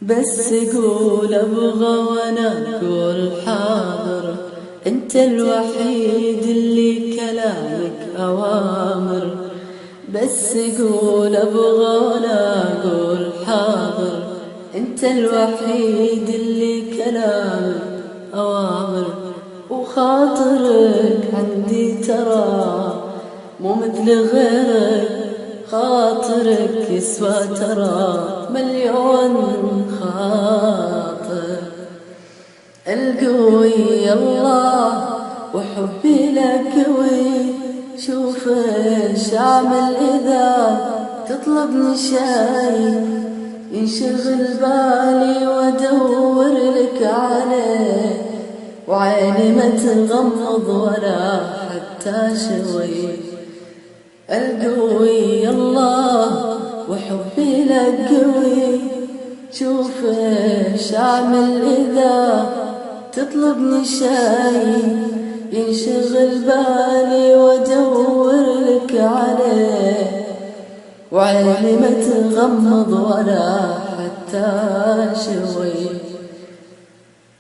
بس قول ابغى وانا اقول حاضر. انت الوحيد اللي كلامك اوامر. بس قول ابغى وانا اقول حاضر. انت الوحيد اللي كلامك اوامر. وخاطرك عندي ترى مو مثل غيرك. خاطرك يسوى ترى مليون خاطر. القوي الله وحبي لك قوي. شوف ايش اعمل اذا تطلبني شي. ينشغل بالي وادور لك عليه، وعيني ما تغمض ولا حتى شوي. القوي الله وحبي لك قوي. شوف ايش اعمل اذا تطلبني شي. ينشغل بالي وادور لك عليه، وعيني ما تغمض ولا حتى شوي.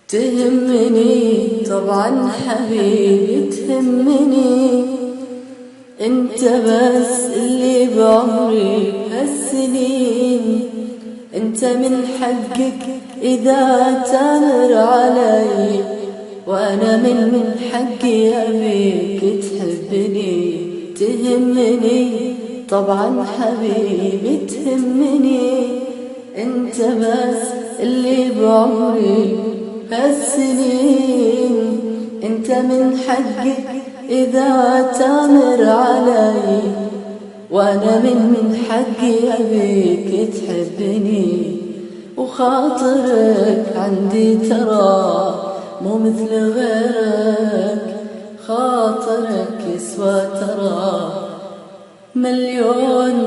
تهمني طبعا حبيبي تهمني. انت بس اللي بعمري هالسنين. انت من حقك اذا تامر علي، وانا من حقي ابيك تحبني. تهمني طبعا حبيبي تهمني. انت بس اللي بعمري هالسنين. انت من حقك اذا تامر علي، وانا من حقي ابيك تحبني. وخاطرك عندي ترى مو مثل غيرك. خاطرك يسوى ترى مليون